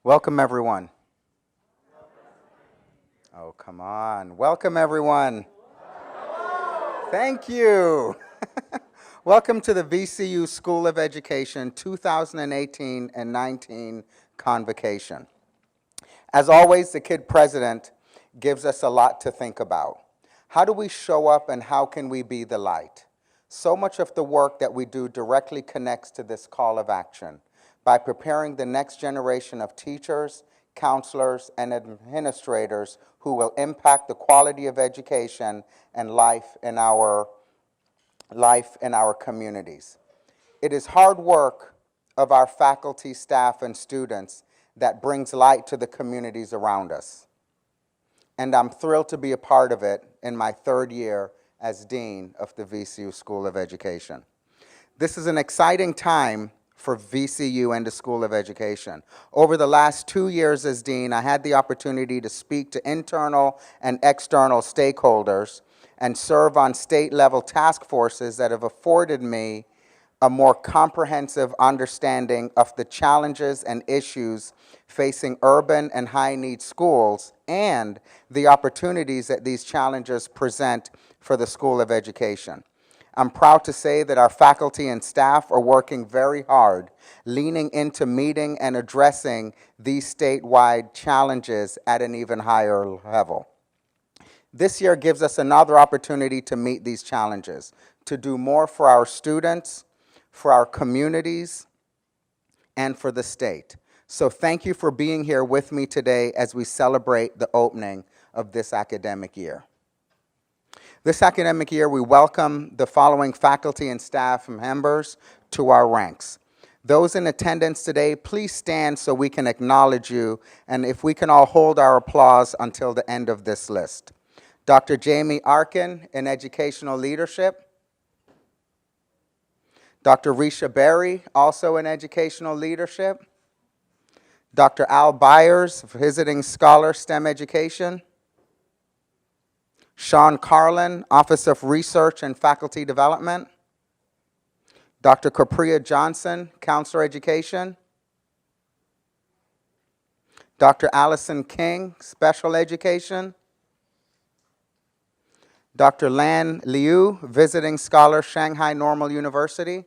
Welcome, everyone. Oh, come on. Welcome, everyone. Thank you. Welcome to the VCU School of Education 2018 and 19 Convocation. As always, the Kid President gives us a lot to think about. How do we show up and how can we be the light? So much of the work that we do directly connects to this call of action by preparing the next generation of teachers, counselors, and administrators who will impact the quality of education and life in our communities. It is hard work of our faculty, staff, and students that brings light to the communities around us. And I'm thrilled to be a part of it in my third year as Dean of the VCU School of Education. This is an exciting time for VCU and the School of Education. Over the last 2 years as Dean, I had the opportunity to speak to internal and external stakeholders and serve on state-level task forces that have afforded me a more comprehensive understanding of the challenges and issues facing urban and high-need schools and the opportunities that these challenges present for the School of Education. I'm proud to say that our faculty and staff are working very hard, leaning into meeting and addressing these statewide challenges at an even higher level. This year gives us another opportunity to meet these challenges, to do more for our students, for our communities, and for the state. So thank you for being here with me today as we celebrate the opening of this academic year. This academic year, we welcome the following faculty and staff members to our ranks. Those in attendance today, please stand so we can acknowledge you, and if we can all hold our applause until the end of this list. Dr. Jamie Arkin in Educational Leadership. Dr. Risha Berry, also in Educational Leadership. Dr. Al Byers, Visiting Scholar, STEM Education. Sean Carlin, Office of Research and Faculty Development. Dr. Capriya Johnson, Counselor Education. Dr. Allison King, Special Education. Dr. Lan Liu, Visiting Scholar, Shanghai Normal University.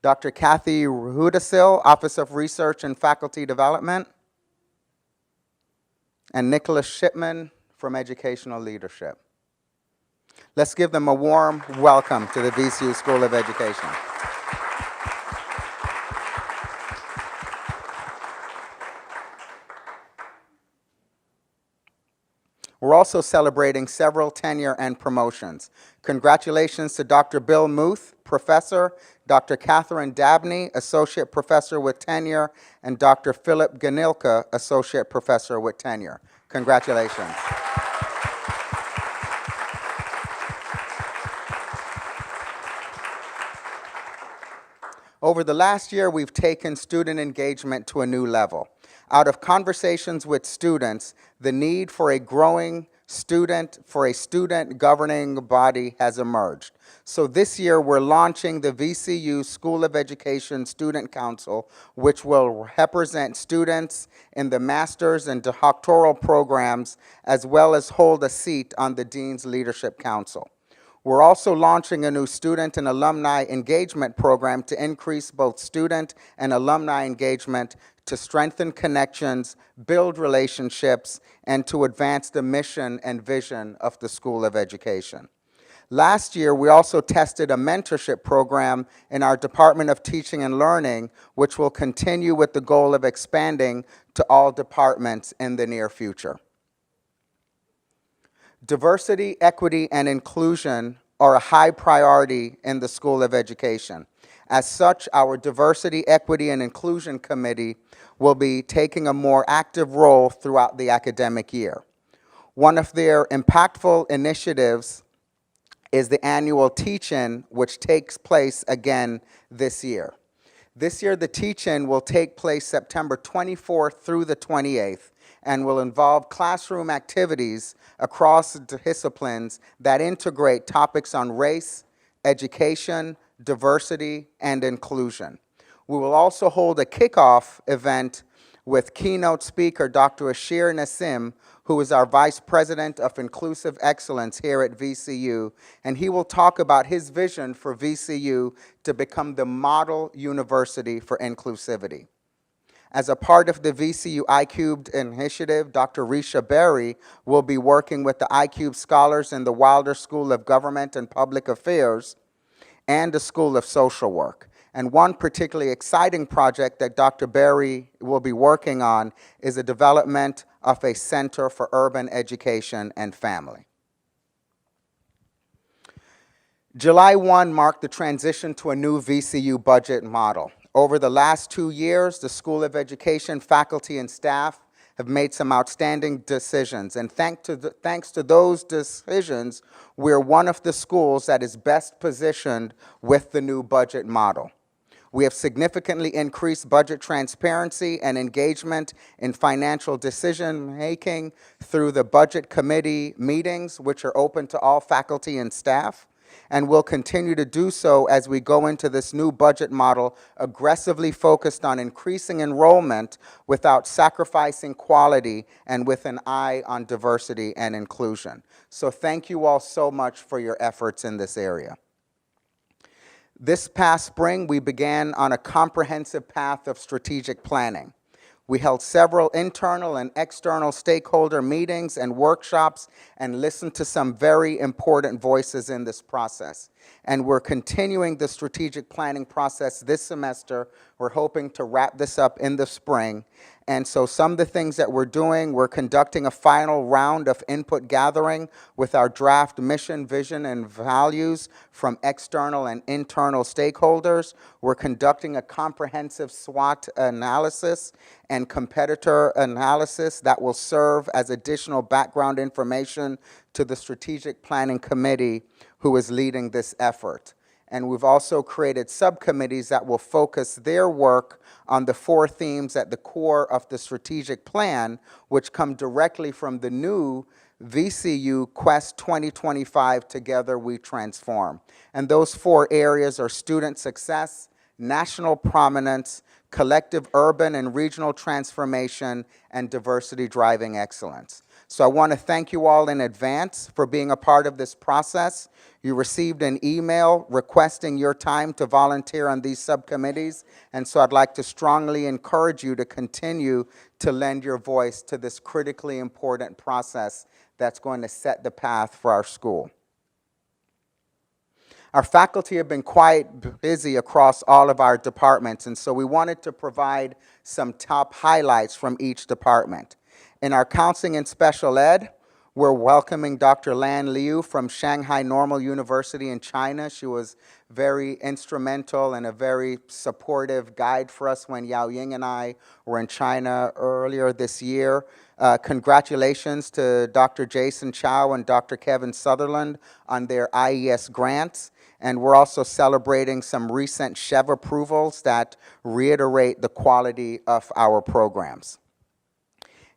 Dr. Kathy Rudasil, Office of Research and Faculty Development. And Nicholas Shipman from Educational Leadership. Let's give them a warm welcome to the VCU School of Education. We're also celebrating several tenure and promotions. Congratulations to Dr. Bill Muth, Professor, Dr. Catherine Dabney, Associate Professor with Tenure, and Dr. Philip Ganilka, Associate Professor with Tenure. Congratulations. Over the last year, we've taken student engagement to a new level. Out of conversations with students, the need for a student governing body has emerged. So this year, we're launching the VCU School of Education Student Council, which will represent students in the master's and doctoral programs, as well as hold a seat on the Dean's Leadership Council. We're also launching a new student and alumni engagement program to increase both student and alumni engagement, to strengthen connections, build relationships, and to advance the mission and vision of the School of Education. Last year, we also tested a mentorship program in our Department of Teaching and Learning, which will continue with the goal of expanding to all departments in the near future. Diversity, equity, and inclusion are a high priority in the School of Education. As such, our Diversity, Equity, and Inclusion Committee will be taking a more active role throughout the academic year. One of their impactful initiatives is the annual Teach-In, which takes place again this year. This year, the Teach-In will take place September 24th through the 28th and will involve classroom activities across disciplines that integrate topics on race, education, diversity, and inclusion. We will also hold a kickoff event with keynote speaker Dr. Ashir Nassim, who is our Vice President of Inclusive Excellence here at VCU, and he will talk about his vision for VCU to become the model university for inclusivity. As a part of the VCU iCubed initiative, Dr. Risha Berry will be working with the iCubed scholars in the Wilder School of Government and Public Affairs and the School of Social Work. And one particularly exciting project that Dr. Berry will be working on is the development of a Center for Urban Education and Family. July 1 marked the transition to a new VCU budget model. Over the last 2 years, the School of Education faculty and staff have made some outstanding decisions, and thanks to those decisions, we're one of the schools that is best positioned with the new budget model. We have significantly increased budget transparency and engagement in financial decision-making through the budget committee meetings, which are open to all faculty and staff, and will continue to do so as we go into this new budget model, aggressively focused on increasing enrollment without sacrificing quality and with an eye on diversity and inclusion. So thank you all so much for your efforts in this area. This past spring, we began on a comprehensive path of strategic planning. We held several internal and external stakeholder meetings and workshops and listened to some very important voices in this process. And we're continuing the strategic planning process this semester. We're hoping to wrap this up in the spring. And so some of the things that we're doing, we're conducting a final round of input gathering with our draft mission, vision, and values from external and internal stakeholders. We're conducting a comprehensive SWOT analysis and competitor analysis that will serve as additional background information to the Strategic Planning Committee who is leading this effort. And we've also created subcommittees that will focus their work on the 4 themes at the core of the strategic plan, which come directly from the new VCU Quest 2025 Together We Transform. And those 4 areas are student success, national prominence, collective urban and regional transformation, and diversity driving excellence. So I want to thank you all in advance for being a part of this process. You received an email requesting your time to volunteer on these subcommittees, and so I'd like to strongly encourage you to continue to lend your voice to this critically important process that's going to set the path for our school. Our faculty have been quite busy across all of our departments, and so we wanted to provide some top highlights from each department. In our counseling and special ed, we're welcoming Dr. Lan Liu from Shanghai Normal University in China. She was very instrumental and a very supportive guide for us when Yao Ying and I were in China earlier this year. Congratulations to Dr. Jason Chow and Dr. Kevin Sutherland on their IES grants. And we're also celebrating some recent SHEV approvals that reiterate the quality of our programs.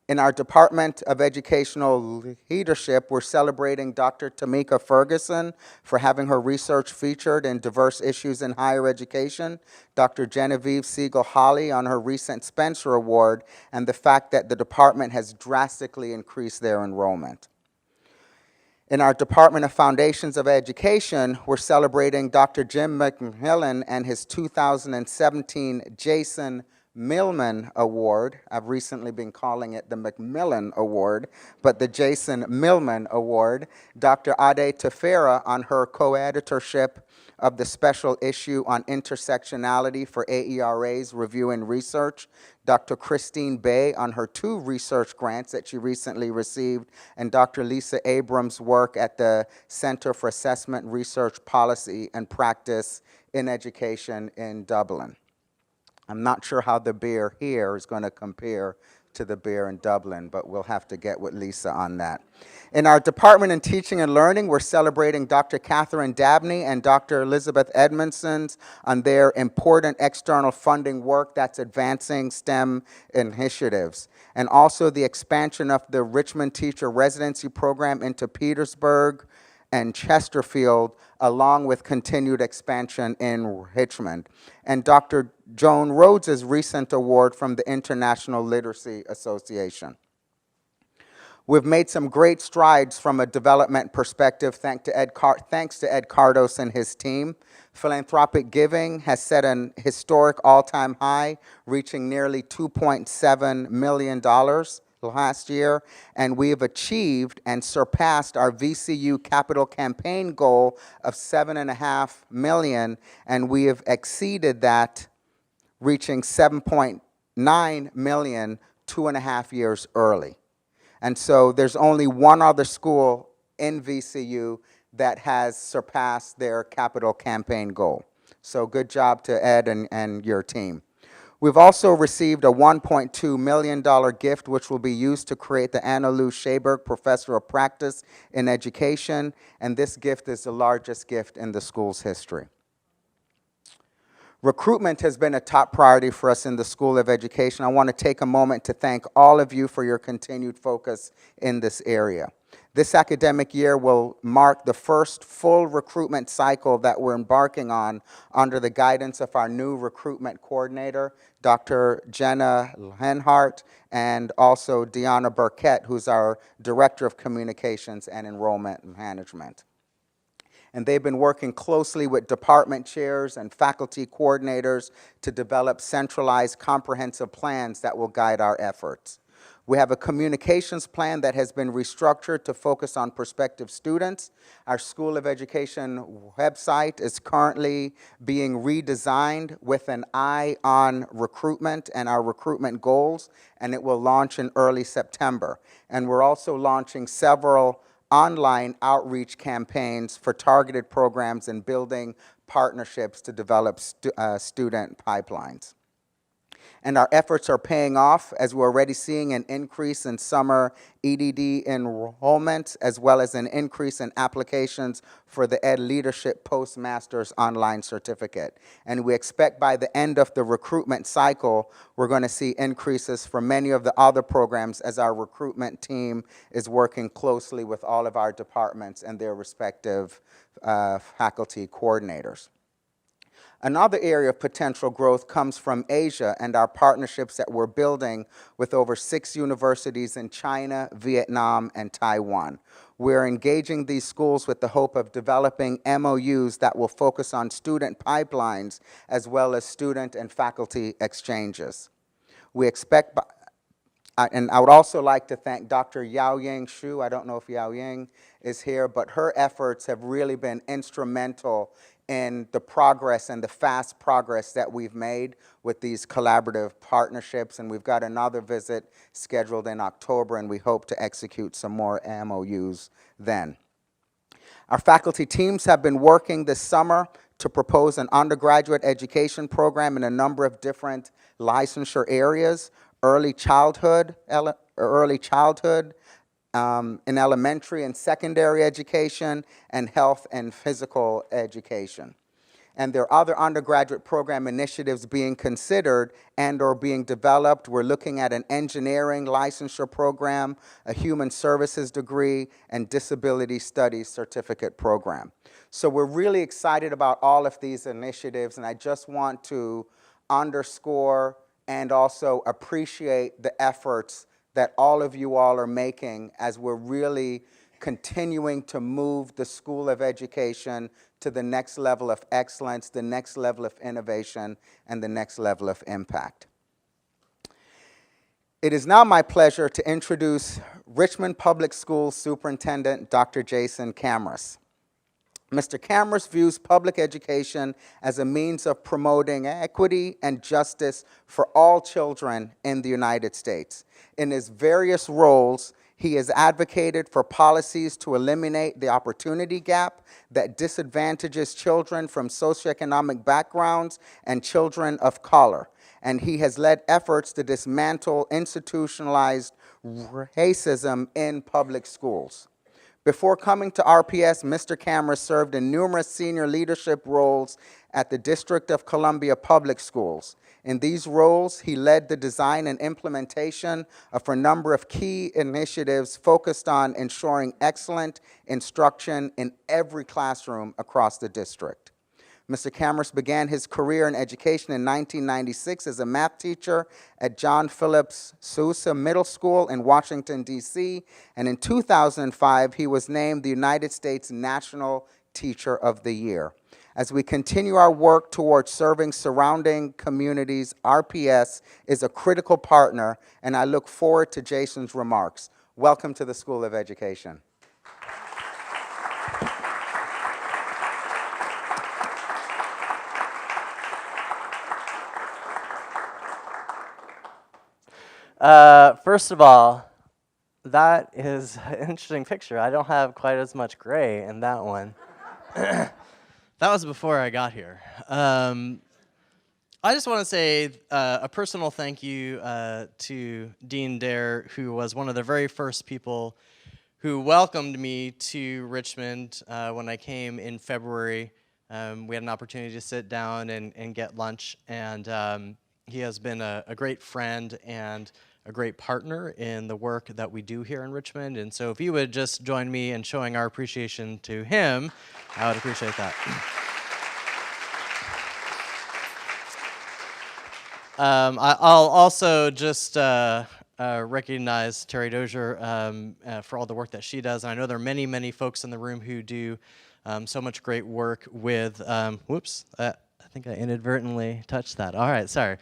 In our Department of Educational Leadership, we're celebrating Dr. Tamika Ferguson for having her research featured in diverse issues in higher education, Dr. Genevieve Siegel-Holly on her recent Spencer Award, and the fact that the department has drastically increased their enrollment. In our Department of Foundations of Education, we're celebrating Dr. Jim McMillan and his 2017 Jason Millman Award. I've recently been calling it the Macmillan Award, but the Jason Millman Award. Dr. Ade Tefera on her co-editorship of the special issue on intersectionality for AERA's Review and Research. Dr. Christine Bay on her 2 research grants that she recently received, and Dr. Lisa Abrams' work at the Center for Assessment, Research, Policy, and Practice in Education in Dublin. I'm not sure how the beer here is going to compare to the beer in Dublin, but we'll have to get with Lisa on that. In our Department in Teaching and Learning, we're celebrating Dr. Catherine Dabney and Dr. Elizabeth Edmondson on their important external funding work that's advancing STEM initiatives, and also the expansion of the Richmond Teacher Residency Program into Petersburg and Chesterfield, along with continued expansion in Richmond. And Dr. Joan Rhodes's recent award from the International Literacy Association. We've made some great strides from a development perspective thanks to Ed Cardos and his team. Philanthropic giving has set an historic all-time high, reaching nearly $2.7 million last year, and we have achieved and surpassed our VCU capital campaign goal of $7.5 million, and we have exceeded that, reaching $7.9 million 2.5 years early. And so there's only one other school in VCU that has surpassed their capital campaign goal. So good job to Ed and your team. We've also received a $1.2 million gift, which will be used to create the Anna Lou Shaberg Professor of Practice in Education, and this gift is the largest gift in the school's history. Recruitment has been a top priority for us in the School of Education. I want to take a moment to thank all of you for your continued focus in this area. This academic year will mark the first full recruitment cycle that we're embarking on under the guidance of our new recruitment coordinator, Dr. Jenna Lenhart, and also Deanna Burkett, who's our Director of Communications and Enrollment Management. And they've been working closely with department chairs and faculty coordinators to develop centralized comprehensive plans that will guide our efforts. We have a communications plan that has been restructured to focus on prospective students. Our School of Education website is currently being redesigned with an eye on recruitment and our recruitment goals, and it will launch in early September. And we're also launching several online outreach campaigns for targeted programs and building partnerships to develop student pipelines. And our efforts are paying off as we're already seeing an increase in summer EDD enrollment, as well as an increase in applications for the Ed Leadership Postmaster's online certificate. And we expect by the end of the recruitment cycle, we're going to see increases for many of the other programs as our recruitment team is working closely with all of our departments and their respective faculty coordinators. Another area of potential growth comes from Asia and our partnerships that we're building with over 6 universities in China, Vietnam, and Taiwan. We're engaging these schools with the hope of developing MOUs that will focus on student pipelines as well as student and faculty exchanges. We expect, and I would also like to thank Dr. Yao Ying Xu. I don't know if Yao Ying is here, but her efforts have really been instrumental in the progress and the fast progress that we've made with these collaborative partnerships. And we've got another visit scheduled in October, and we hope to execute some more MOUs then. Our faculty teams have been working this summer to propose an undergraduate education program in a number of different licensure areas: early childhood, in elementary and secondary education, and health and physical education. And there are other undergraduate program initiatives being considered and or being developed. We're looking at an engineering licensure program, a human services degree, and disability studies certificate program. So we're really excited about all of these initiatives, and I just want to underscore and also appreciate the efforts that all of you all are making as we're really continuing to move the School of Education to the next level of excellence, the next level of innovation, and the next level of impact. It is now my pleasure to introduce Richmond Public Schools Superintendent Dr. Jason Kamras. Mr. Kamras views public education as a means of promoting equity and justice for all children in the United States. In his various roles, he has advocated for policies to eliminate the opportunity gap that disadvantages children from socioeconomic backgrounds and children of color. And he has led efforts to dismantle institutionalized racism in public schools. Before coming to RPS, Mr. Kamras served in numerous senior leadership roles at the District of Columbia Public Schools. In these roles, he led the design and implementation of a number of key initiatives focused on ensuring excellent instruction in every classroom across the district. Mr. Cameron began his career in education in 1996 as a math teacher at John Phillips Sousa Middle School in Washington, D.C., and in 2005, he was named the United States National Teacher of the Year. As we continue our work towards serving surrounding communities, RPS is a critical partner, and I look forward to Jason's remarks. Welcome to the School of Education. First of all, that is an interesting picture. I don't have quite as much gray in that one. That was before I got here. I just want to say a personal thank you to Dean Dare, who was one of the very first people who welcomed me to Richmond when I came in February. We had an opportunity to sit down and get lunch, and he has been a great friend and a great partner in the work that we do here in Richmond. And so if you would just join me in showing our appreciation to him, I would appreciate that. I'll also just recognize Terry Dozier for all the work that she does. And I know there are many, many folks in the room who do so much great work with, I think I inadvertently touched that. All right, sorry.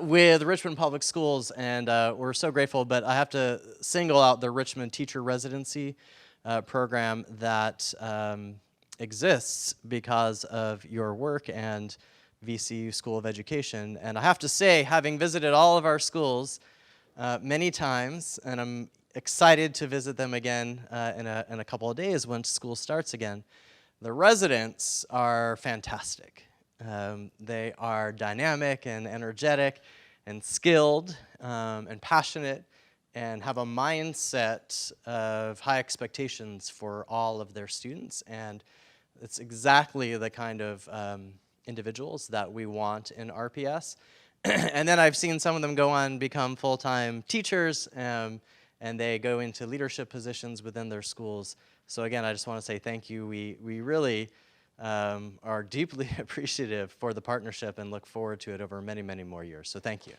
With Richmond Public Schools, and we're so grateful, but I have to single out the Richmond Teacher Residency program that exists because of your work and VCU School of Education. And I have to say, having visited all of our schools many times, and I'm excited to visit them again in a couple of days when school starts again, the residents are fantastic. They are dynamic and energetic and skilled and passionate and have a mindset of high expectations for all of their students. And it's exactly the kind of individuals that we want in RPS. And then I've seen some of them go on and become full-time teachers, and they go into leadership positions within their schools. So again, I just want to say thank you. We really are deeply appreciative for the partnership and look forward to it over many, many more years. So thank you.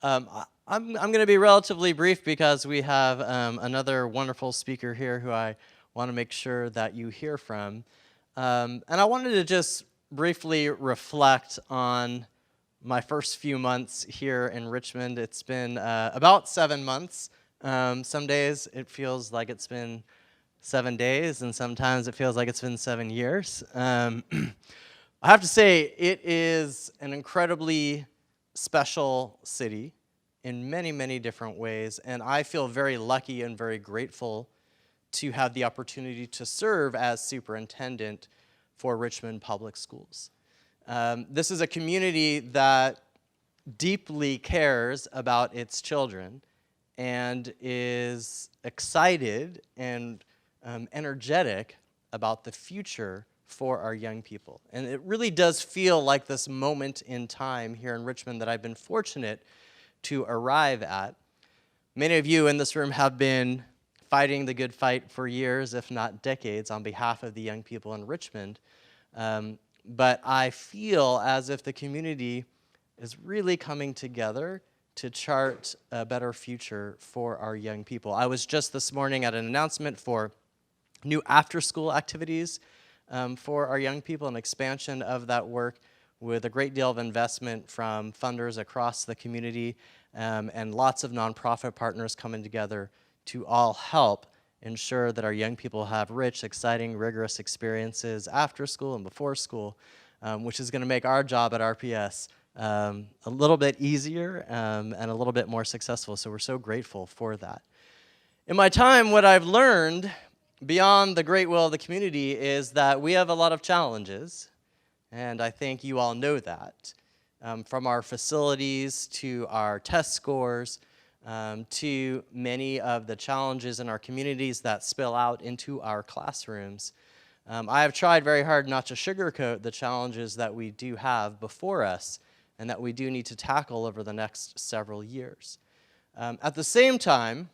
I'm going to be relatively brief because we have another wonderful speaker here who I want to make sure that you hear from. And I wanted to just briefly reflect on my first few months here in Richmond. It's been about 7 months. Some days it feels like it's been 7 days, and sometimes it feels like it's been 7 years. I have to say, it is an incredibly special city in many, many different ways, and I feel very lucky and very grateful to have the opportunity to serve as superintendent for Richmond Public Schools. This is a community that deeply cares about its children and is excited and energetic about the future for our young people. And it really does feel like this moment in time here in Richmond that I've been fortunate to arrive at. Many of you in this room have been fighting the good fight for years, if not decades, on behalf of the young people in Richmond. But I feel as if the community is really coming together to chart a better future for our young people. I was just this morning at an announcement for new after-school activities for our young people, an expansion of that work with a great deal of investment from funders across the community and lots of nonprofit partners coming together to all help ensure that our young people have rich, exciting, rigorous experiences after school and before school, which is going to make our job at RPS a little bit easier and a little bit more successful. So we're so grateful for that. In my time, what I've learned beyond the great will of the community is that we have a lot of challenges, and I think you all know that. From our facilities to our test scores, to many of the challenges in our communities that spill out into our classrooms. I have tried very hard not to sugarcoat the challenges that we do have before us and that we do need to tackle over the next several years. At the same time,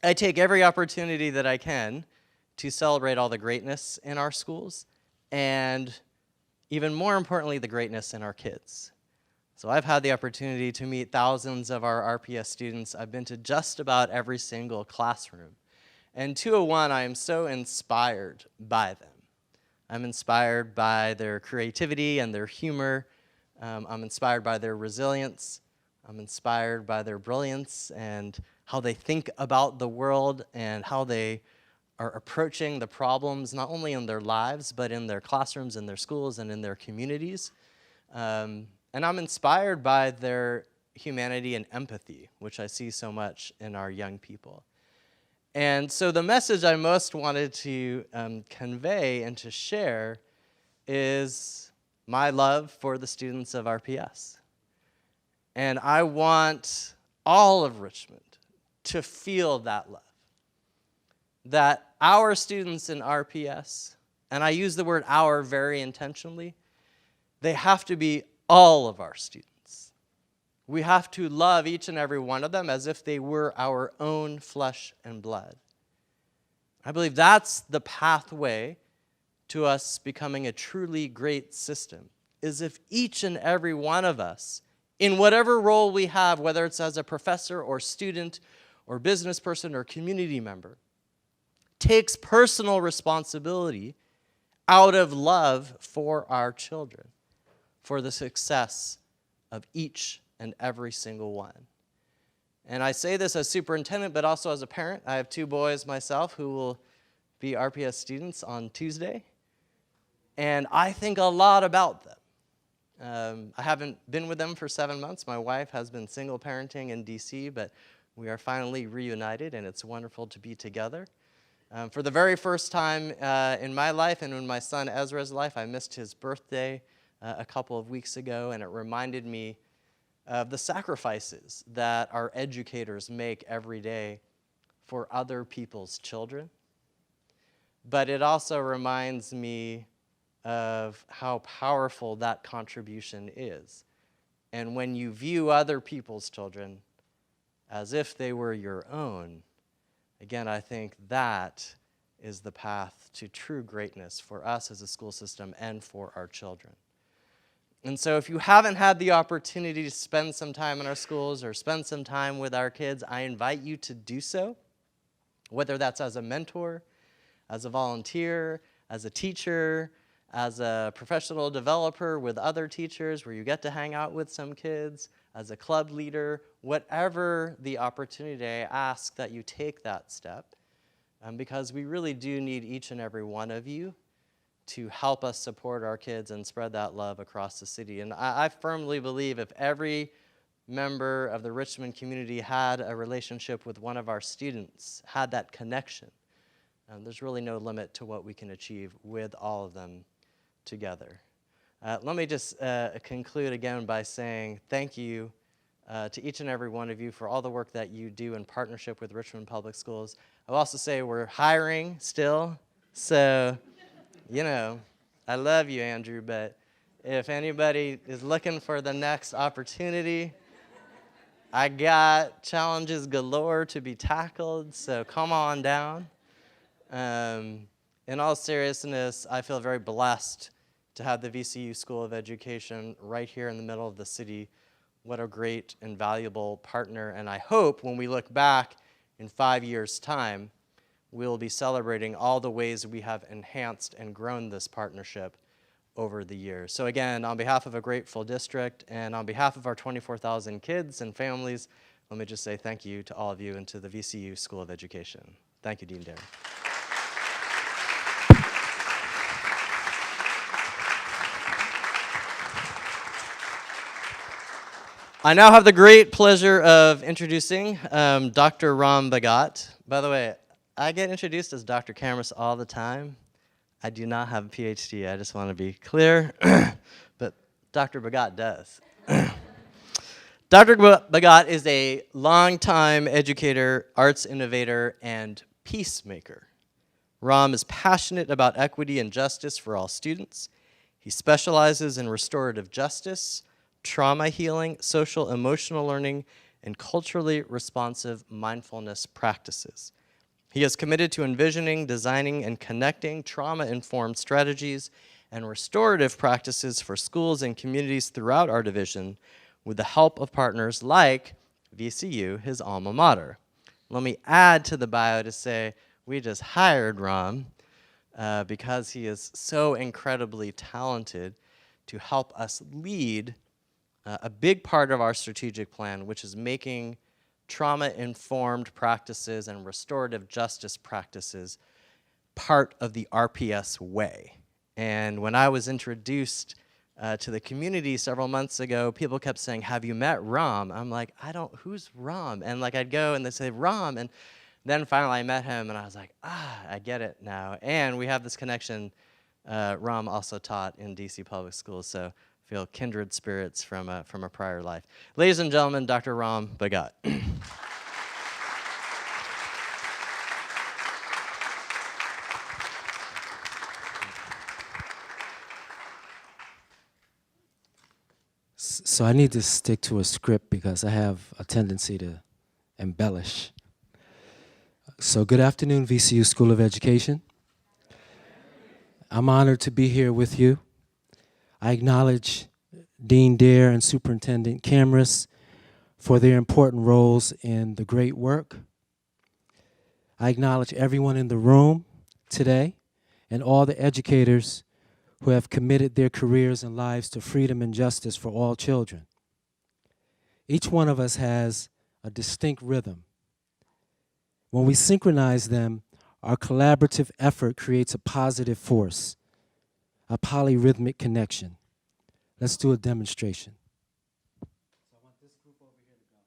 I take every opportunity that I can to celebrate all the greatness in our schools and, even more importantly, the greatness in our kids. So I've had the opportunity to meet thousands of our RPS students. I've been to just about every single classroom. And 201, I am so inspired by them. I'm inspired by their creativity and their humor. I'm inspired by their resilience. I'm inspired by their brilliance and how they think about the world and how they are approaching the problems, not only in their lives, but in their classrooms, in their schools, and in their communities. And I'm inspired by their humanity and empathy, which I see so much in our young people. And so the message I most wanted to convey and to share is my love for the students of RPS. And I want all of Richmond to feel that love. That our students in RPS, and I use the word our very intentionally, they have to be all of our students. We have to love each and every one of them as if they were our own flesh and blood. I believe that's the pathway to us becoming a truly great system, is if each and every one of us, in whatever role we have, whether it's as a professor or student or business person or community member, takes personal responsibility out of love for our children, for the success of each and every single one. And I say this as superintendent, but also as a parent. I have 2 boys myself who will be RPS students on Tuesday, and I think a lot about them. I haven't been with them for 7 months. My wife has been single parenting in DC, but we are finally reunited, and it's wonderful to be together. For the very first time in my life and in my son Ezra's life, I missed his birthday a couple of weeks ago, and it reminded me of the sacrifices that our educators make every day for other people's children. But it also reminds me of how powerful that contribution is. And when you view other people's children as if they were your own, again, I think that is the path to true greatness for us as a school system and for our children. And so if you haven't had the opportunity to spend some time in our schools or spend some time with our kids, I invite you to do so, whether that's as a mentor, as a volunteer, as a teacher, as a professional developer with other teachers where you get to hang out with some kids, as a club leader, whatever the opportunity, I ask that you take that step because we really do need each and every one of you to help us support our kids and spread that love across the city. And I firmly believe if every member of the Richmond community had a relationship with one of our students, had that connection, there's really no limit to what we can achieve with all of them together. Let me just conclude again by saying thank you to each and every one of you for all the work that you do in partnership with Richmond Public Schools. I'll also say we're hiring still, so, you know, I love you, Andrew, but if anybody is looking for the next opportunity, I got challenges galore to be tackled, so come on down. In all seriousness, I feel very blessed to have the VCU School of Education right here in the middle of the city. What a great and valuable partner, and I hope when we look back in 5 years' time, we'll be celebrating all the ways we have enhanced and grown this partnership over the years. So again, on behalf of a grateful district and on behalf of our 24,000 kids and families, let me just say thank you to all of you and to the VCU School of Education. Thank you, Dean Derry. I now have the great pleasure of introducing Dr. Rahm Bhagat. By the way, I get introduced as Dr. Cameras all the time. I do not have a PhD, I just want to be clear, but Dr. Bhagat does. Dr. Bhagat is a longtime educator, arts innovator, and peacemaker. Rahm is passionate about equity and justice for all students. He specializes in restorative justice, trauma healing, social emotional learning, and culturally responsive mindfulness practices. He is committed to envisioning, designing, and connecting trauma-informed strategies and restorative practices for schools and communities throughout our division with the help of partners like VCU, his alma mater. Let me add to the bio to say we just hired Rahm because he is so incredibly talented to help us lead a big part of our strategic plan, which is making trauma-informed practices and restorative justice practices part of the RPS way. And when I was introduced to the community several months ago, people kept saying, "Have you met Rahm?" I'm like, who's Rahm? And like I'd go and they'd say, "Rahm," and then finally I met him and I was like, I get it now. And we have this connection. Rahm also taught in DC Public Schools, so feel kindred spirits from a prior life. Ladies and gentlemen, Dr. Rahm Bhagat. So I need to stick to a script because I have a tendency to embellish. So good afternoon, VCU School of Education. I'm honored to be here with you. I acknowledge Dean Dare and Superintendent Camrus for their important roles in the great work. I acknowledge everyone in the room today and all the educators who have committed their careers and lives to freedom and justice for all children. Each one of us has a distinct rhythm. When we synchronize them, our collaborative effort creates a positive force, a polyrhythmic connection. Let's do a demonstration. So I want this group over here to go.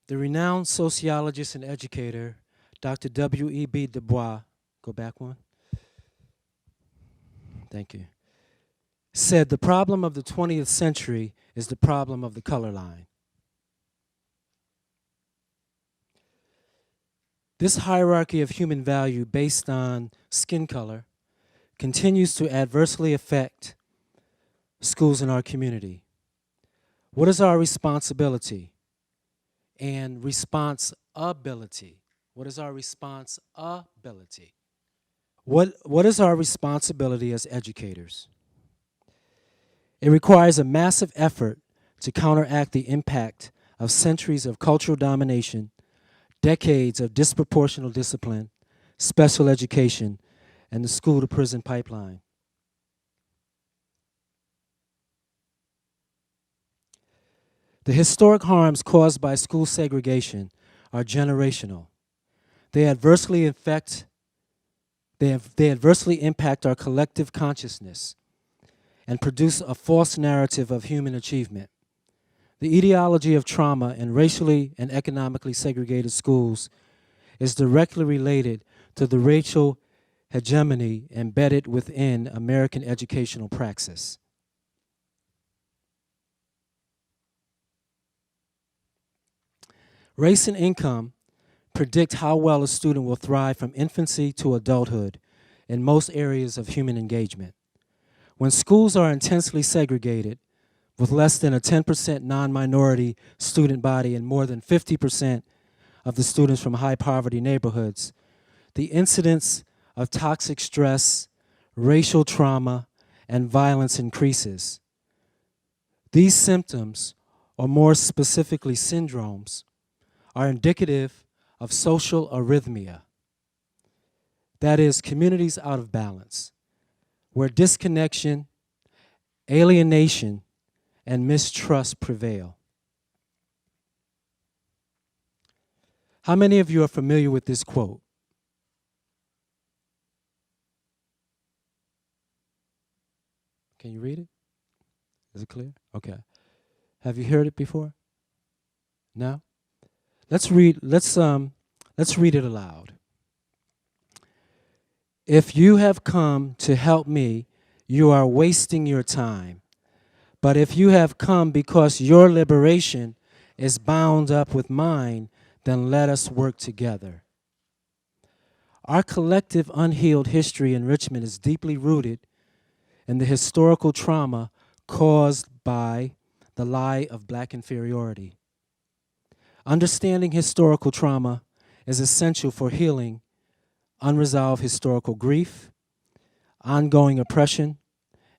The renowned sociologist and educator, Dr. WB Dubois, go back one. Thank you. Said the problem of the 20th century is the problem of the color line. This hierarchy of human value based on skin color continues to adversely affect schools in our community. What is our responsibility and responsibility? What is our responsibility? What is our responsibility as educators? It requires a massive effort to counteract the impact of centuries of cultural domination, decades of disproportional discipline, special education, and the school-to-prison pipeline. The historic harms caused by school segregation are generational. They adversely impact our collective consciousness and produce a false narrative of human achievement. The etiology of trauma in racially and economically segregated schools is directly related to the racial hegemony embedded within American educational praxis. Race and income predict how well a student will thrive from infancy to adulthood in most areas of human engagement. When schools are intensely segregated, with less than a 10% non-minority student body and more than 50% of the students from high poverty neighborhoods, the incidence of toxic stress, racial trauma, and violence increases. These symptoms, or more specifically syndromes, are indicative of social arrhythmia. That is, communities out of balance, where disconnection, alienation, and mistrust prevail. How many of you are familiar with this quote? Can you read it? Is it clear? Okay. Have you heard it before? No? Let's read it aloud. If you have come to help me, you are wasting your time. But if you have come because your liberation is bound up with mine, then let us work together. Our collective unhealed history in Richmond is deeply rooted in the historical trauma caused by the lie of black inferiority. Understanding historical trauma is essential for healing unresolved historical grief, ongoing oppression,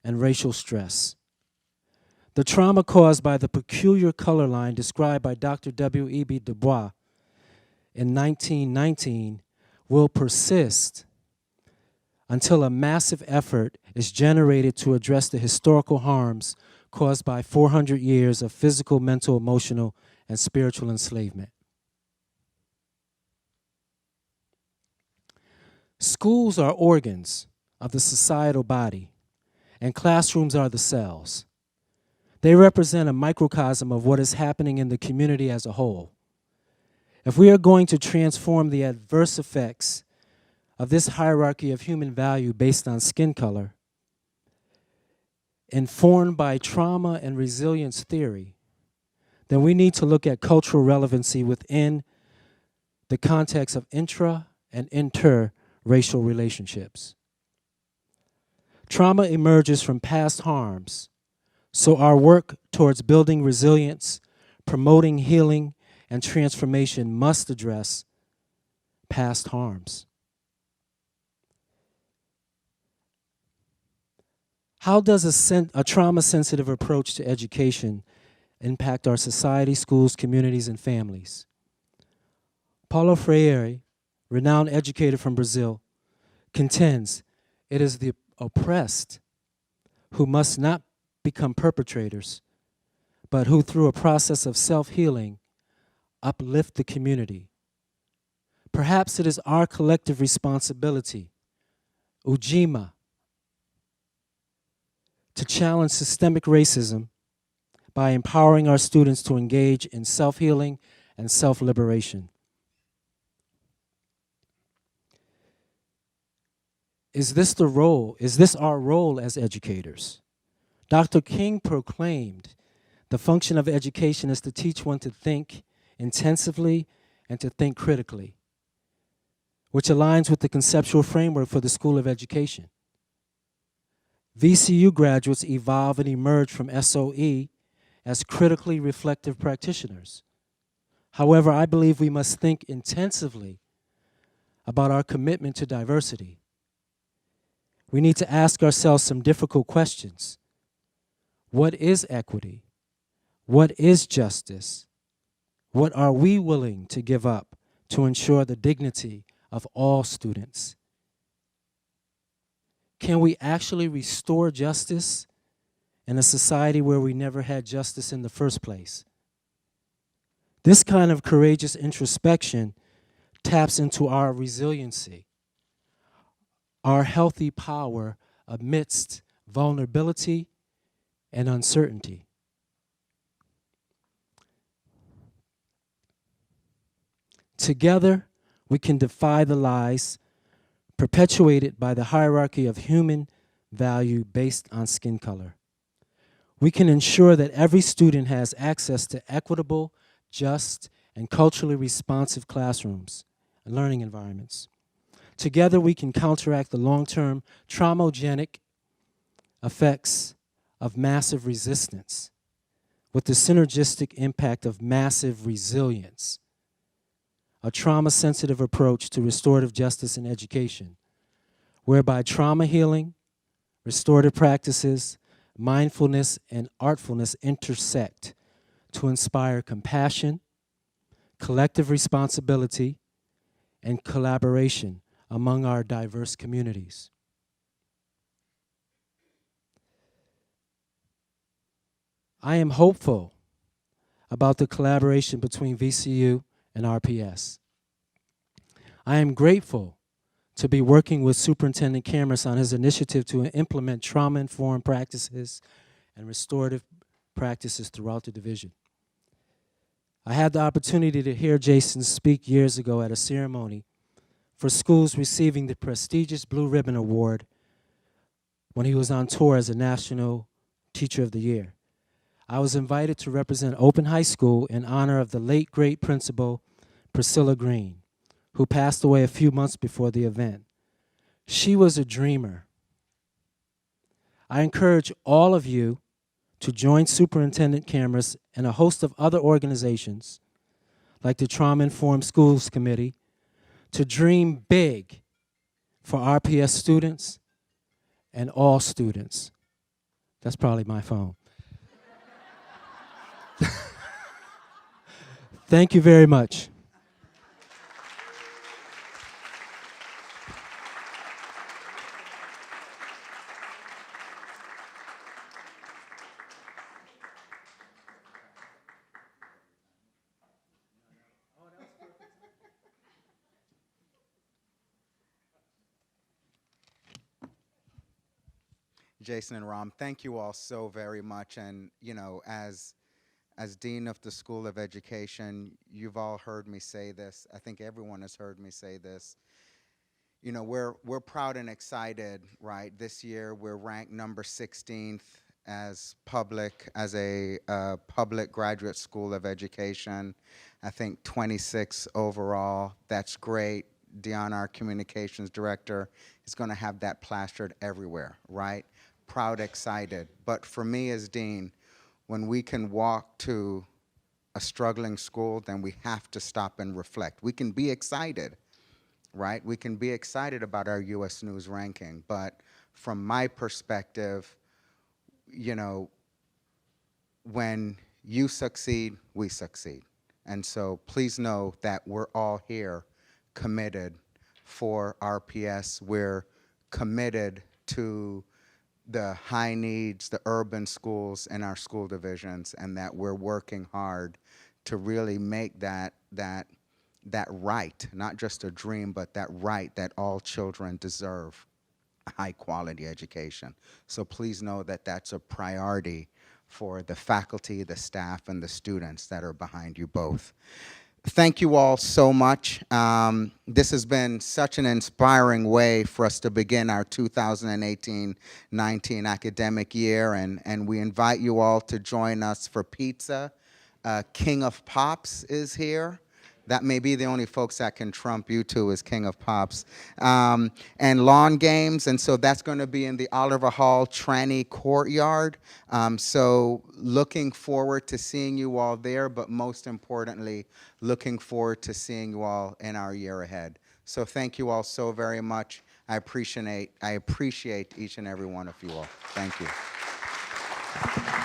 and racial stress. The trauma caused by the peculiar color line described by Dr. WB Dubois in 1919 will persist until a massive effort is generated to address the historical harms caused by 400 years of physical, mental, emotional, and spiritual enslavement. Schools are organs of the societal body, and classrooms are the cells. They represent a microcosm of what is happening in the community as a whole. If we are going to transform the adverse effects of this hierarchy of human value based on skin color, informed by trauma and resilience theory, then we need to look at cultural relevancy within the context of intra and interracial relationships. Trauma emerges from past harms, so our work towards building resilience, promoting healing, and transformation must address past harms. How does a trauma-sensitive approach to education impact our society, schools, communities, and families? Paulo Freire, renowned educator from Brazil, contends it is the oppressed who must not become perpetrators, but who through a process of self-healing uplift the community. Perhaps it is our collective responsibility, ujima, to challenge systemic racism by empowering our students to engage in self-healing and self-liberation. Is this our role as educators? Dr. King proclaimed the function of education is to teach one to think intensively and to think critically, which aligns with the conceptual framework for the School of Education. VCU graduates evolve and emerge from SOE as critically reflective practitioners. However, I believe we must think intensively about our commitment to diversity. We need to ask ourselves some difficult questions. What is equity? What is justice? What are we willing to give up to ensure the dignity of all students? Can we actually restore justice in a society where we never had justice in the first place? This kind of courageous introspection taps into our resiliency, our healthy power amidst vulnerability and uncertainty. Together, we can defy the lies perpetuated by the hierarchy of human value based on skin color. We can ensure that every student has access to equitable, just, and culturally responsive classrooms and learning environments. Together, we can counteract the long-term traumogenic effects of massive resistance with the synergistic impact of massive resilience, a trauma-sensitive approach to restorative justice in education, whereby trauma healing, restorative practices, mindfulness, and artfulness intersect to inspire compassion, collective responsibility, and collaboration among our diverse communities. I am hopeful about the collaboration between VCU and RPS. I am grateful to be working with Superintendent Cameron on his initiative to implement trauma-informed practices and restorative practices throughout the division. I had the opportunity to hear Jason speak years ago at a ceremony for schools receiving the prestigious Blue Ribbon Award when he was on tour as a National Teacher of the Year. I was invited to represent Open High School in honor of the late great principal Priscilla Green, who passed away a few months before the event. She was a dreamer. I encourage all of you to join Superintendent Cameron and a host of other organizations like the Trauma Informed Schools Committee to dream big for RPS students and all students. That's probably my phone. Thank you very much. Jason and Rahm, thank you all so very much. And, you know, as Dean of the School of Education, you've all heard me say this. I think everyone has heard me say this. You know, we're proud and excited, right? This year we're ranked number 16th as a public graduate school of education. I think 26 overall. That's great. Deanna, our communications director, is going to have that plastered everywhere, right? Proud, excited. But for me as dean, when we can walk to a struggling school, then we have to stop and reflect. We can be excited, right? We can be excited about our U.S. News ranking, but from my perspective, you know, when you succeed, we succeed. And so please know that we're all here committed for RPS. We're committed to the high needs, the urban schools in our school divisions, and that we're working hard to really make that right, not just a dream, but that right that all children deserve a high quality education. So please know that that's a priority for the faculty, the staff, and the students that are behind you both. Thank you all so much. This has been such an inspiring way for us to begin our 2018-19 academic year, and we invite you all to join us for pizza. King of Pops is here. That may be the only folks that can trump you two as King of Pops. And lawn games, and so that's going to be in the Oliver Hall Tranny Courtyard. So looking forward to seeing you all there, but most importantly, looking forward to seeing you all in our year ahead. So thank you all so very much. I appreciate each and every one of you all. Thank you.